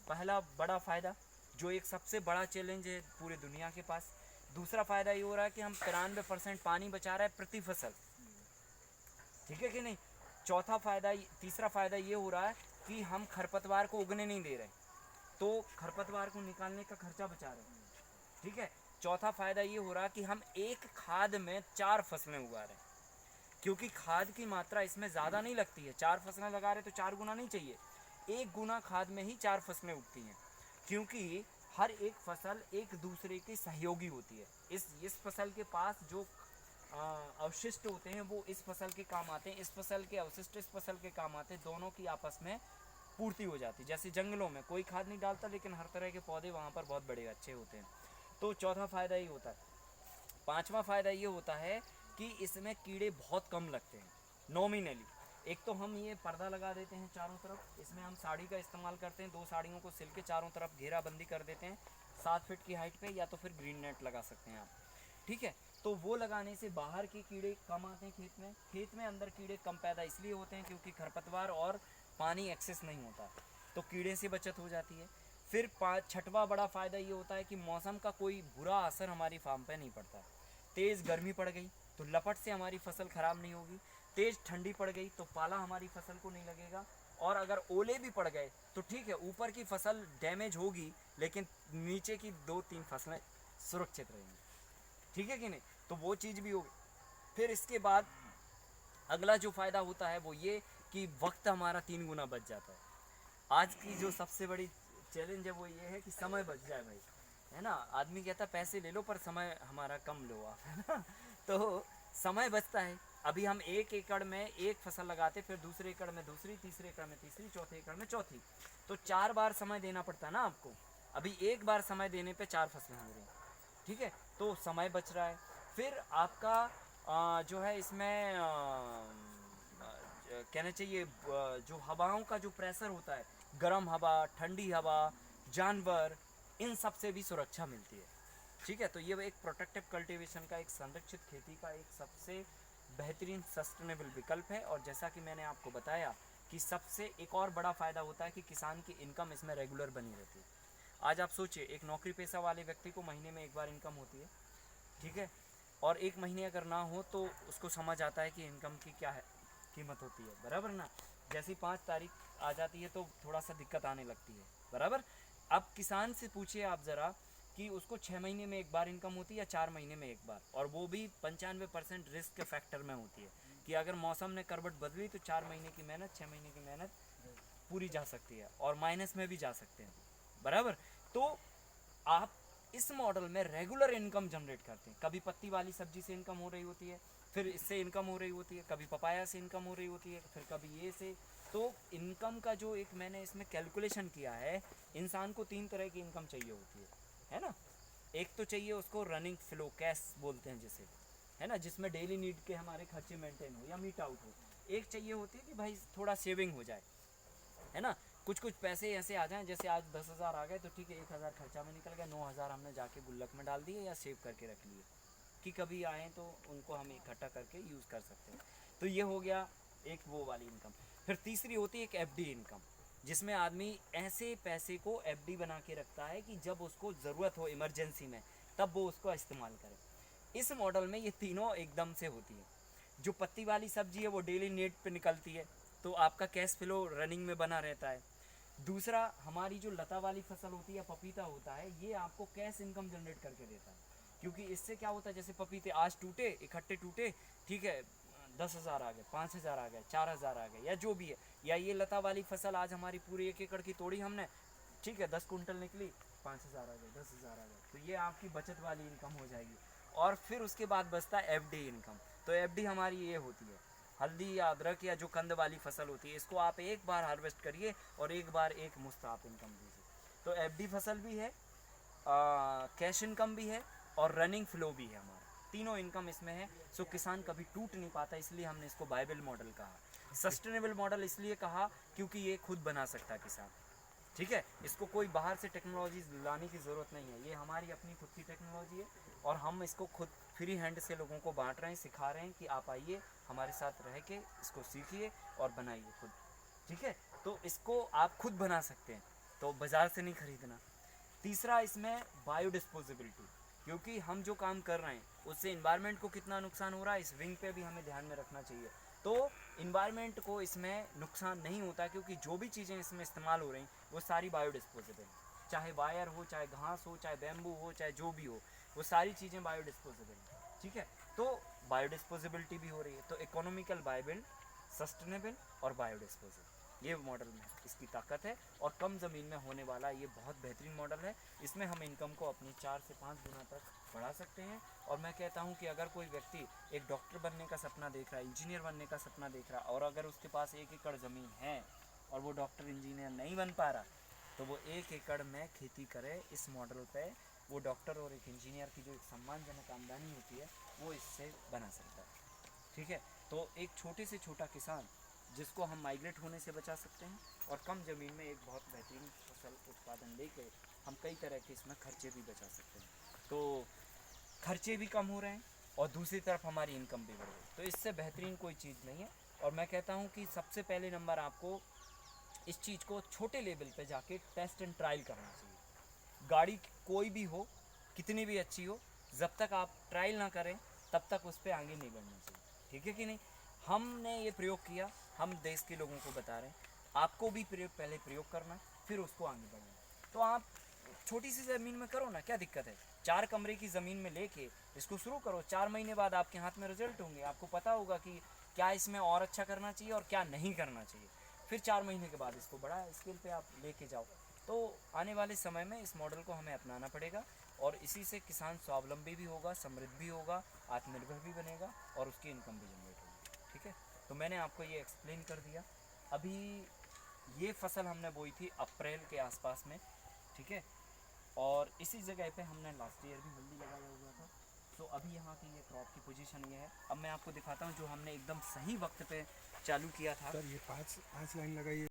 पहला बड़ा फ़ायदा, जो एक सबसे बड़ा चैलेंज है पूरी दुनिया के पास। दूसरा फ़ायदा ये हो रहा है कि हम 93% पानी बचा रहे हैं प्रति फसल, ठीक है कि नहीं। चौथा फ़ायदा, तीसरा फ़ायदा ये हो रहा है कि हम खरपतवार को उगने नहीं दे रहे, तो खरपतवार को निकालने का खर्चा बचा रहे हैं, ठीक है। चौथा फ़ायदा ये हो रहा है कि हम एक खाद में 4 फसलें उगा रहे हैं, क्योंकि खाद की मात्रा इसमें ज़्यादा नहीं लगती है। 4 फसलें लगा रहे तो 4 गुना नहीं चाहिए, 1 गुना खाद में ही 4 फसलें उगती हैं, क्योंकि हर एक फसल एक दूसरे की सहयोगी होती है। इस फसल के पास जो अवशिष्ट होते हैं वो इस फसल के काम आते हैं, इस फसल के अवशिष्ट इस फसल के काम आते हैं, दोनों की आपस में पूर्ति हो जाती है। जैसे जंगलों में कोई खाद नहीं डालता, लेकिन हर तरह के पौधे वहाँ पर बहुत बड़े अच्छे होते हैं। तो चौथा फ़ायदा ये होता है। पांचवा फ़ायदा ये होता है कि इसमें कीड़े बहुत कम लगते हैं नॉमिनली। एक तो हम ये पर्दा लगा देते हैं चारों तरफ, इसमें हम साड़ी का इस्तेमाल करते हैं, 2 साड़ियों को सिल के चारों तरफ घेराबंदी कर देते हैं 7 फीट की हाइट पे, या तो फिर ग्रीन नेट लगा सकते हैं आप, ठीक है। तो वो लगाने से बाहर के कीड़े कम आते हैं खेत में अंदर कीड़े कम पैदा इसलिए होते हैं क्योंकि खरपतवार और पानी एक्सेस नहीं होता, तो कीड़े से बचत हो जाती है। फिर छठवां बड़ा फ़ायदा ये होता है कि मौसम का कोई बुरा असर हमारी फार्म पे नहीं पड़ता। तेज़ गर्मी पड़ गई तो लपट से हमारी फसल ख़राब नहीं होगी, तेज़ ठंडी पड़ गई तो पाला हमारी फसल को नहीं लगेगा, और अगर ओले भी पड़ गए तो ठीक है, ऊपर की फसल डैमेज होगी लेकिन नीचे की 2-3 फसलें सुरक्षित रहेंगी, ठीक है कि नहीं। तो वो चीज़ भी होगी। फिर इसके बाद अगला जो फ़ायदा होता है वो ये कि वक्त हमारा 3 गुना बच जाता है। आज की जो सबसे बड़ी चैलेंज है वो ये है कि समय बच जाए भाई, है ना। आदमी कहता है पैसे ले लो पर समय हमारा कम लो आप, है ना। तो समय बचता है। अभी हम 1 एकड़ में एक फसल लगाते, फिर दूसरे एकड़ में दूसरी, तीसरे एकड़ में तीसरी, चौथे एकड़ में चौथी, तो 4 बार समय देना पड़ता है ना आपको। अभी एक बार समय देने पे 4 फसलें हो रही हैं, ठीक है। तो समय बच रहा है। फिर आपका जो है इसमें कहना चाहिए जो हवाओं का जो प्रेशर होता है, गर्म हवा, ठंडी हवा, जानवर, इन सब से भी सुरक्षा मिलती है, ठीक है। तो ये एक प्रोटेक्टिव कल्टीवेशन का, एक संरक्षित खेती का एक सबसे बेहतरीन सस्टेनेबल विकल्प है। और जैसा कि मैंने आपको बताया कि सबसे एक और बड़ा फ़ायदा होता है कि किसान की इनकम इसमें रेगुलर बनी रहती है। आज आप सोचिए, एक नौकरी पेशा वाले व्यक्ति को महीने में एक बार इनकम होती है, ठीक है, और 1 महीने अगर ना हो तो उसको समझ आता है कि इनकम की क्या है कीमत होती है, बराबर ना। जैसे 5 तारीख आ जाती है तो थोड़ा सा दिक्कत आने लगती है, बराबर। अब किसान से पूछिए आप ज़रा कि उसको 6 महीने में एक बार इनकम होती है या 4 महीने में एक बार, और वो भी 95% रिस्क के फैक्टर में होती है कि अगर मौसम ने करवट बदली तो 4 महीने की मेहनत, 6 महीने की मेहनत पूरी जा सकती है, और माइनस में भी जा सकते हैं, बराबर। तो आप इस मॉडल में रेगुलर इनकम जनरेट करते हैं। कभी पत्ती वाली सब्जी से इनकम हो रही होती है, फिर इससे इनकम हो रही होती है, कभी पपाया से इनकम हो रही होती है, फिर कभी ये से। तो इनकम का जो एक मैंने इसमें कैलकुलेशन किया है, इंसान को 3 तरह की इनकम चाहिए होती है ना। एक तो चाहिए उसको रनिंग फ्लो, कैश बोलते हैं जिसे, है ना, जिसमें डेली नीड के हमारे खर्चे मेंटेन हो या मीट आउट हो। एक चाहिए होती है कि भाई थोड़ा सेविंग हो जाए, है ना, कुछ कुछ पैसे ऐसे आ जाएं, जैसे आज 10,000 आ गए तो ठीक है, 1,000 खर्चा में निकल गया, 9,000 हमने जाके गुल्लक में डाल दिए या सेव करके रख लिए कि कभी आए तो उनको हम इकट्ठा करके यूज़ कर सकते हैं। तो ये हो गया एक वो वाली इनकम। फिर तीसरी होती है एक एफडी इनकम, जिसमें आदमी ऐसे पैसे को एफडी बना के रखता है कि जब उसको ज़रूरत हो इमरजेंसी में तब वो उसको इस्तेमाल करे। इस मॉडल में ये तीनों एकदम से होती है। जो पत्ती वाली सब्जी है वो डेली नीड पे निकलती है, तो आपका कैश फ्लो रनिंग में बना रहता है। दूसरा, हमारी जो लता वाली फसल होती है, पपीता होता है, ये आपको कैश इनकम जनरेट करके देता है, क्योंकि इससे क्या होता है, जैसे पपीते आज टूटे, इकट्ठे टूटे, ठीक है, 10,000 आ गए, 5,000 आ गए, 4,000 आ गए, या जो भी है। या ये लता वाली फसल आज हमारी पूरी 1 एकड़ की तोड़ी हमने, ठीक है, 10 कुंटल निकली, 5,000 आ गए, 10,000 आ गए, तो ये आपकी बचत वाली इनकम हो जाएगी। और फिर उसके बाद बचता है एफडी इनकम। तो एफडी हमारी ये होती है, हल्दी या अदरक या जो कंद वाली फसल होती है, इसको आप एक बार हार्वेस्ट करिए और एक बार एक मुश्त आप इनकम दीजिए। तो एफडी फसल भी है, कैश इनकम भी है, और रनिंग फ्लो भी है हमारा, तीनों इनकम इसमें है। सो किसान कभी टूट नहीं पाता, इसलिए हमने इसको बाइबल मॉडल कहा। सस्टेनेबल मॉडल इसलिए कहा क्योंकि ये खुद बना सकता है किसान, ठीक है। इसको कोई बाहर से टेक्नोलॉजी लाने की ज़रूरत नहीं है, ये हमारी अपनी खुद की टेक्नोलॉजी है, और हम इसको खुद फ्री हैंड से लोगों को बांट रहे हैं, सिखा रहे हैं कि आप आइए हमारे साथ रह के इसको सीखिए और बनाइए खुद, ठीक है। तो इसको आप खुद बना सकते हैं। तो बाज़ार से नहीं खरीदना। तीसरा इसमें बायोडिस्पोजेबिलिटी, क्योंकि हम जो काम कर रहे हैं उससे इन्वायरमेंट को कितना नुकसान हो रहा है इस विंग पे भी हमें ध्यान में रखना चाहिए। तो इन्वायरमेंट को इसमें नुकसान नहीं होता, क्योंकि जो भी चीज़ें इसमें इस्तेमाल हो रही वो सारी बायोडिस्पोजेबल हैं। चाहे वायर हो, चाहे घास हो, चाहे बैम्बू हो, चाहे जो भी हो, वो सारी चीज़ें बायोडिस्पोजेबल हैं। ठीक है, तो बायोडिस्पोजेबिलिटी भी हो रही है। तो इकोनॉमिकल, वायबल, सस्टेनेबल और बायोडिस्पोजेबल, ये मॉडल में इसकी ताकत है। और कम ज़मीन में होने वाला ये बहुत बेहतरीन मॉडल है। इसमें हम इनकम को अपनी 4 से 5 गुना तक बढ़ा सकते हैं। और मैं कहता हूँ कि अगर कोई व्यक्ति एक डॉक्टर बनने का सपना देख रहा है, इंजीनियर बनने का सपना देख रहा है, और अगर उसके पास 1 एकड़ ज़मीन है और वो डॉक्टर इंजीनियर नहीं बन पा रहा, तो वो 1 एकड़ में खेती करे इस मॉडल पे। वो डॉक्टर और एक इंजीनियर की जो एक सम्मानजनक आमदनी होती है वो इससे बना सकता है। ठीक है, तो एक छोटे से छोटा किसान जिसको हम माइग्रेट होने से बचा सकते हैं, और कम ज़मीन में एक बहुत बेहतरीन फसल उत्पादन लेके हम कई तरह के इसमें खर्चे भी बचा सकते हैं। तो खर्चे भी कम हो रहे हैं और दूसरी तरफ हमारी इनकम भी बढ़ रही है। तो इससे बेहतरीन कोई चीज़ नहीं है। और मैं कहता हूँ कि सबसे पहले नंबर आपको इस चीज़ को छोटे लेवल पे जाके टेस्ट एंड ट्रायल करना चाहिए। गाड़ी कोई भी हो, कितनी भी अच्छी हो, जब तक आप ट्रायल ना करें तब तक उस पर आगे नहीं बढ़ना चाहिए। ठीक है कि नहीं? हमने ये प्रयोग किया, हम देश के लोगों को बता रहे हैं, आपको भी पहले प्रयोग करना है, फिर उसको आगे बढ़ना है। तो आप छोटी सी ज़मीन में करो ना, क्या दिक्कत है? 4 कमरे की ज़मीन में लेके इसको शुरू करो। 4 महीने बाद आपके हाथ में रिजल्ट होंगे, आपको पता होगा कि क्या इसमें और अच्छा करना चाहिए और क्या नहीं करना चाहिए। फिर 4 महीने के बाद इसको बड़ा स्केल पे आप लेके जाओ। तो आने वाले समय में इस मॉडल को हमें अपनाना पड़ेगा, और इसी से किसान स्वावलंबी भी होगा, समृद्ध भी होगा, आत्मनिर्भर भी बनेगा, और उसकी इनकम भी जनरेट होगी। ठीक है, तो मैंने आपको ये एक्सप्लेन कर दिया। अभी ये फसल हमने बोई थी अप्रैल के आसपास में। ठीक है, और इसी जगह पे हमने लास्ट ईयर भी हल्दी लगाया हुआ था। तो अभी यहाँ की ये क्रॉप की पोजीशन ये है। अब मैं आपको दिखाता हूँ जो हमने एकदम सही वक्त पे चालू किया था। सर ये 5 लाइन लगाइए।